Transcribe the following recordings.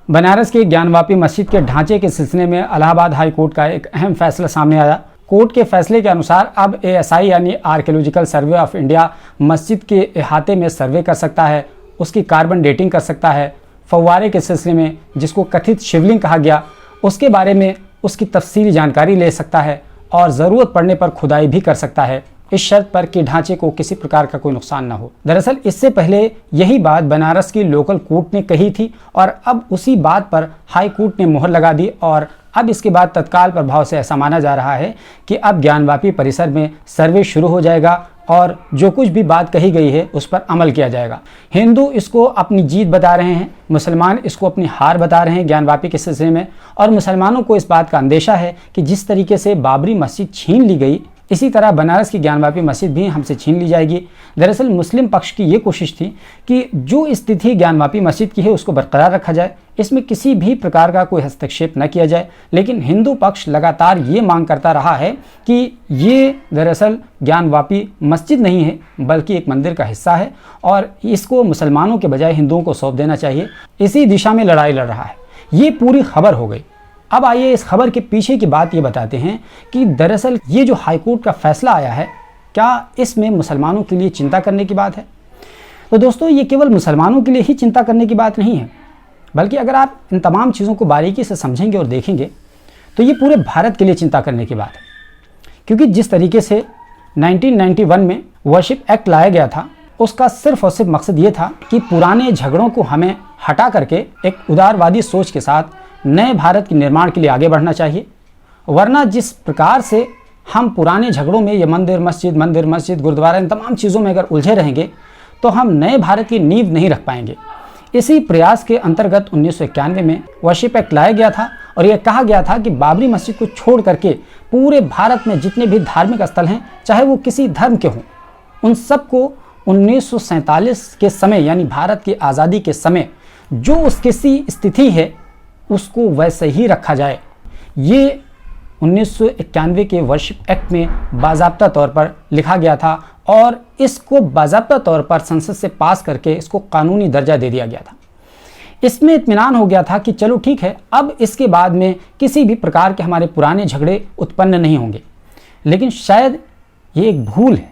बनारस की ज्ञानवापी मस्जिद के ढांचे के सिलसिले में इलाहाबाद हाई कोर्ट का एक अहम फैसला सामने आया। कोर्ट के फैसले के अनुसार अब ASI यानी आर्कियोलॉजिकल सर्वे ऑफ इंडिया मस्जिद के अहाते में सर्वे कर सकता है, उसकी कार्बन डेटिंग कर सकता है, फव्वारे के सिलसिले में जिसको कथित शिवलिंग कहा गया उसके बारे में उसकी तफसीली जानकारी ले सकता है और ज़रूरत पड़ने पर खुदाई भी कर सकता है, इस शर्त पर कि ढांचे को किसी प्रकार का कोई नुकसान न हो। दरअसल इससे पहले यही बात बनारस की लोकल कोर्ट ने कही थी और अब उसी बात पर हाई कोर्ट ने मोहर लगा दी और अब इसके बाद तत्काल प्रभाव से ऐसा माना जा रहा है कि अब ज्ञानवापी परिसर में सर्वे शुरू हो जाएगा और जो कुछ भी बात कही गई है उस पर अमल किया जाएगा। हिंदू इसको अपनी जीत बता रहे हैं, मुसलमान इसको अपनी हार बता रहे हैं ज्ञानवापी के सिलसिले में, और मुसलमानों को इस बात का अंदेशा है कि जिस तरीके से बाबरी मस्जिद छीन ली गई इसी तरह बनारस की ज्ञानवापी मस्जिद भी हमसे छीन ली जाएगी। दरअसल मुस्लिम पक्ष की ये कोशिश थी कि जो स्थिति ज्ञानवापी मस्जिद की है उसको बरकरार रखा जाए, इसमें किसी भी प्रकार का कोई हस्तक्षेप न किया जाए, लेकिन हिंदू पक्ष लगातार ये मांग करता रहा है कि ये दरअसल ज्ञानवापी मस्जिद नहीं है बल्कि एक मंदिर का हिस्सा है और इसको मुसलमानों के बजाय हिंदुओं को सौंप देना चाहिए। इसी दिशा में लड़ाई लड़ रहा है। ये पूरी खबर हो गई। अब आइए इस खबर के पीछे की बात ये बताते हैं कि दरअसल ये जो हाईकोर्ट का फैसला आया है क्या इसमें मुसलमानों के लिए चिंता करने की बात है। तो दोस्तों ये केवल मुसलमानों के लिए ही चिंता करने की बात नहीं है, बल्कि अगर आप इन तमाम चीज़ों को बारीकी से समझेंगे और देखेंगे तो ये पूरे भारत के लिए चिंता करने की बात है। क्योंकि जिस तरीके से 1991 में वर्शिप एक्ट लाया गया था उसका सिर्फ और सिर्फ मकसद ये था कि पुराने झगड़ों को हमें हटा करके एक उदारवादी सोच के साथ नए भारत के निर्माण के लिए आगे बढ़ना चाहिए। वरना जिस प्रकार से हम पुराने झगड़ों में ये मंदिर मस्जिद गुरुद्वारा इन तमाम चीज़ों में अगर उलझे रहेंगे तो हम नए भारत की नींव नहीं रख पाएंगे। इसी प्रयास के अंतर्गत 1991 में वर्शिप एक्ट लाया गया था और यह कहा गया था कि बाबरी मस्जिद को छोड़ करके पूरे भारत में जितने भी धार्मिक स्थल हैं चाहे वो किसी धर्म के हों उन सबको 1947 के समय यानी भारत की आज़ादी के समय जो उसकी स्थिति है उसको वैसे ही रखा जाए। ये 1991 के वर्शिप एक्ट में बाज़ाब्ता तौर पर लिखा गया था और इसको बाज़ाब्ता तौर पर संसद से पास करके इसको कानूनी दर्जा दे दिया गया था। इसमें इत्मीनान हो गया था कि चलो ठीक है, अब इसके बाद में किसी भी प्रकार के हमारे पुराने झगड़े उत्पन्न नहीं होंगे। लेकिन शायद ये एक भूल है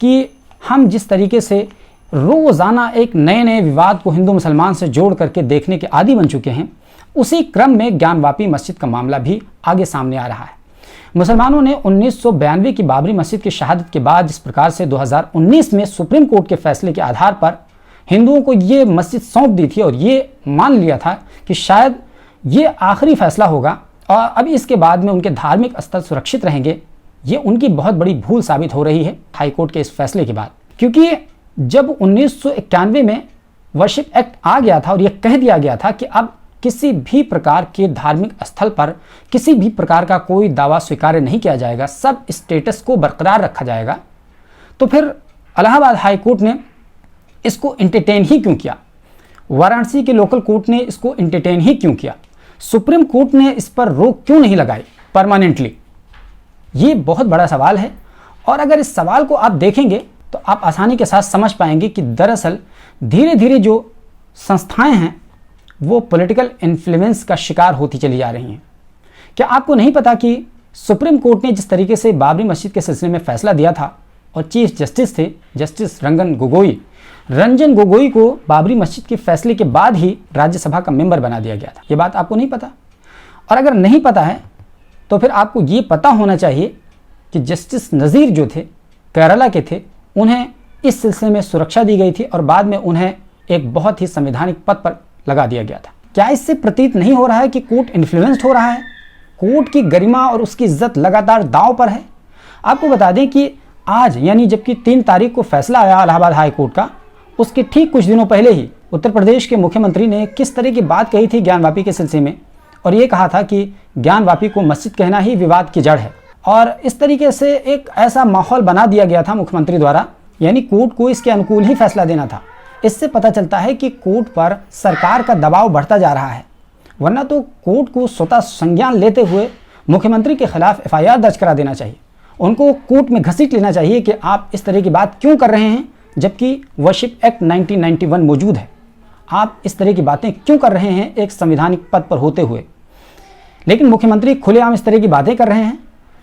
कि हम जिस तरीके से रोज़ाना एक नए नए विवाद को हिंदू मुसलमान से जोड़ करके देखने के आदी बन चुके हैं, उसी क्रम में ज्ञानवापी मस्जिद का मामला भी आगे सामने आ रहा है। मुसलमानों ने 1992 की बाबरी मस्जिद की शहादत के बाद जिस प्रकार से 2019 में सुप्रीम कोर्ट के फैसले के आधार पर हिंदुओं को ये मस्जिद सौंप दी थी और ये मान लिया था कि शायद ये आखिरी फैसला होगा और अब इसके बाद में उनके धार्मिक स्थल सुरक्षित रहेंगे, ये उनकी बहुत बड़ी भूल साबित हो रही है हाईकोर्ट के इस फैसले के बाद। क्योंकि जब 1991 में वर्शिप एक्ट आ गया था और यह कह दिया गया था कि अब किसी भी प्रकार के धार्मिक स्थल पर किसी भी प्रकार का कोई दावा स्वीकार्य नहीं किया जाएगा, सब स्टेटस को बरकरार रखा जाएगा, तो फिर इलाहाबाद हाई कोर्ट ने इसको एंटरटेन ही क्यों किया? वाराणसी के लोकल कोर्ट ने इसको एंटरटेन ही क्यों किया? सुप्रीम कोर्ट ने इस पर रोक क्यों नहीं लगाई परमानेंटली? ये बहुत बड़ा सवाल है और अगर इस सवाल को आप देखेंगे तो आप आसानी के साथ समझ पाएंगे कि दरअसल धीरे धीरे जो संस्थाएं हैं वो पॉलिटिकल इन्फ्लुएंस का शिकार होती चली जा रही हैं। क्या आपको नहीं पता कि सुप्रीम कोर्ट ने जिस तरीके से बाबरी मस्जिद के सिलसिले में फैसला दिया था और चीफ जस्टिस थे जस्टिस रंजन गोगोई को बाबरी मस्जिद के फैसले के बाद ही राज्यसभा का मेंबर बना दिया गया था? ये बात आपको नहीं पता? और अगर नहीं पता है तो फिर आपको ये पता होना चाहिए कि जस्टिस नज़ीर जो थे केरला के थे, उन्हें इस सिलसिले में सुरक्षा दी गई थी और बाद में उन्हें एक बहुत ही संवैधानिक पद पर लगा दिया गया था। क्या इससे प्रतीत नहीं हो रहा है कि कोर्ट इन्फ्लुएंस्ड हो रहा है? कोर्ट की गरिमा और उसकी इज्जत लगातार दांव पर है। आपको बता दें कि आज यानी जबकि 3 तारीख को फैसला आया इलाहाबाद हाई कोर्ट का, उसके ठीक कुछ दिनों पहले ही उत्तर प्रदेश के मुख्यमंत्री ने किस तरह की बात कही थी ज्ञानवापी के सिलसिले में, और ये कहा था कि ज्ञानवापी को मस्जिद कहना ही विवाद की जड़ है। और इस तरीके से एक ऐसा माहौल बना दिया गया था मुख्यमंत्री द्वारा, यानी कोर्ट को इसके अनुकूल ही फैसला देना था। इससे पता चलता है कि कोर्ट पर सरकार का दबाव बढ़ता जा रहा है, वरना तो कोर्ट को स्वतः संज्ञान लेते हुए मुख्यमंत्री के खिलाफ FIR दर्ज करा देना चाहिए। उनको कोर्ट में घसीट लेना चाहिए कि आप इस तरह की बात क्यों कर रहे हैं जबकि वर्शिप एक्ट 1991 मौजूद है। आप इस तरह की बातें क्यों कर रहे हैं एक संवैधानिक पद पर होते हुए? लेकिन मुख्यमंत्री खुलेआम इस तरह की बातें कर रहे हैं,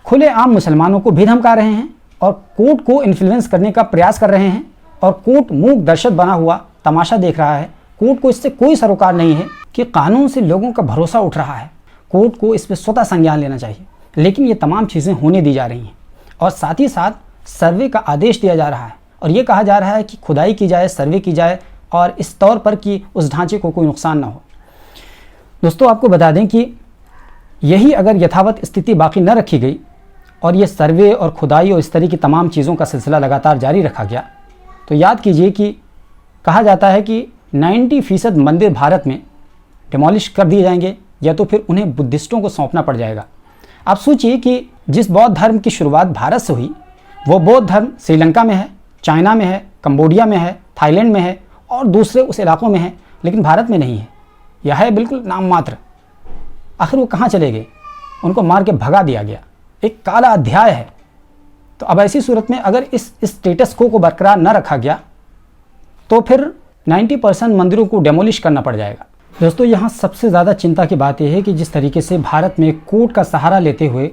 खुलेआम मुसलमानों को भी धमका रहे हैं और कोर्ट को इन्फ्लुएंस करने का प्रयास कर रहे हैं, और कोर्ट मूक दर्शक बना हुआ तमाशा देख रहा है। कोर्ट को इससे कोई सरोकार नहीं है कि कानून से लोगों का भरोसा उठ रहा है। कोर्ट को इस पर स्वतः संज्ञान लेना चाहिए, लेकिन ये तमाम चीज़ें होने दी जा रही हैं और साथ ही साथ सर्वे का आदेश दिया जा रहा है और ये कहा जा रहा है कि खुदाई की जाए, सर्वे की जाए और इस तौर पर कि उस ढांचे को कोई नुकसान ना हो। दोस्तों, आपको बता दें कि यही अगर यथावत स्थिति बाकी न रखी गई और ये सर्वे और खुदाई और इस तरह की तमाम चीज़ों का सिलसिला लगातार जारी रखा गया, तो याद कीजिए कि कहा जाता है कि 90% मंदिर भारत में डिमोलिश कर दिए जाएंगे या तो फिर उन्हें बुद्धिस्टों को सौंपना पड़ जाएगा। आप सोचिए कि जिस बौद्ध धर्म की शुरुआत भारत से हुई, वो बौद्ध धर्म श्रीलंका में है, चाइना में है, कंबोडिया में है, थाईलैंड में है और दूसरे उस इलाकों में है, लेकिन भारत में नहीं है। यह है बिल्कुल नाम मात्र। आखिर वो कहाँ चले गए? उनको मार के भगा दिया गया। एक काला अध्याय है। तो अब ऐसी सूरत में अगर इस स्टेटस को बरकरार न रखा गया तो फिर 90% मंदिरों को डेमोलिश करना पड़ जाएगा। दोस्तों, यहाँ सबसे ज़्यादा चिंता की बात यह है कि जिस तरीके से भारत में कोर्ट का सहारा लेते हुए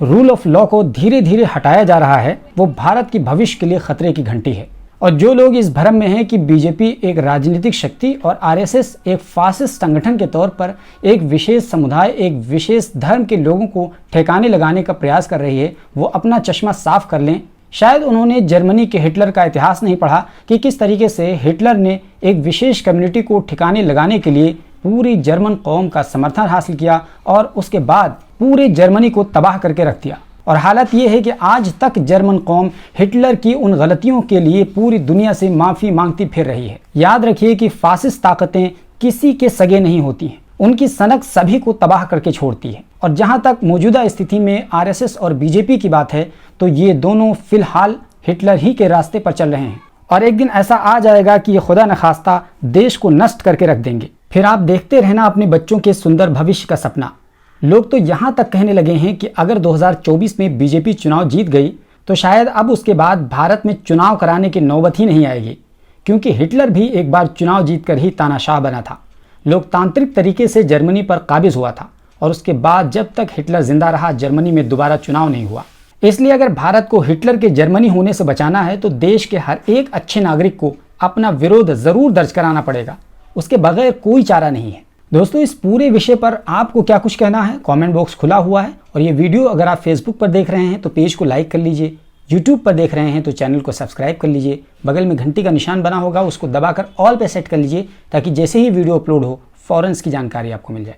रूल ऑफ लॉ को धीरे धीरे हटाया जा रहा है, वो भारत की भविष्य के लिए खतरे की घंटी है। और जो लोग इस भ्रम में हैं कि बीजेपी एक राजनीतिक शक्ति और आरएसएस एक फासिस्ट संगठन के तौर पर एक विशेष समुदाय, एक विशेष धर्म के लोगों को ठिकाने लगाने का प्रयास कर रही है, वो अपना चश्मा साफ कर लें। शायद उन्होंने जर्मनी के हिटलर का इतिहास नहीं पढ़ा कि किस तरीके से हिटलर ने एक विशेष कम्युनिटी को ठिकाने लगाने के लिए पूरी जर्मन कौम का समर्थन हासिल किया और उसके बाद पूरे जर्मनी को तबाह करके रख दिया। और हालत ये है कि आज तक जर्मन कौम हिटलर की उन गलतियों के लिए पूरी दुनिया से माफ़ी मांगती फिर रही है। याद रखिए कि फासिस्ट ताकतें किसी के सगे नहीं होती हैं, उनकी सनक सभी को तबाह करके छोड़ती है। और जहां तक मौजूदा स्थिति में आरएसएस और बीजेपी की बात है, तो ये दोनों फिलहाल हिटलर ही के रास्ते पर चल रहे हैं और एक दिन ऐसा आ जाएगा कि ये खुदा न खास्ता देश को नष्ट करके रख देंगे। फिर आप देखते रहना अपने बच्चों के सुंदर भविष्य का सपना। लोग तो यहाँ तक कहने लगे हैं कि अगर 2024 में बीजेपी चुनाव जीत गई तो शायद अब उसके बाद भारत में चुनाव कराने की नौबत ही नहीं आएगी, क्योंकि हिटलर भी एक बार चुनाव जीतकर ही तानाशाह बना था, लोकतांत्रिक तरीके से जर्मनी पर काबिज हुआ था और उसके बाद जब तक हिटलर जिंदा रहा जर्मनी में दोबारा चुनाव नहीं हुआ। इसलिए अगर भारत को हिटलर के जर्मनी होने से बचाना है तो देश के हर एक अच्छे नागरिक को अपना विरोध जरूर दर्ज कराना पड़ेगा, उसके बगैर कोई चारा नहीं है। दोस्तों, इस पूरे विषय पर आपको क्या कुछ कहना है? कमेंट बॉक्स खुला हुआ है। और ये वीडियो अगर आप फेसबुक पर देख रहे हैं तो पेज को लाइक कर लीजिए, यूट्यूब पर देख रहे हैं तो चैनल को सब्सक्राइब कर लीजिए, बगल में घंटी का निशान बना होगा उसको दबाकर ऑल पे सेट कर लीजिए ताकि जैसे ही वीडियो अपलोड हो फौरन इसकी जानकारी आपको मिल जाए।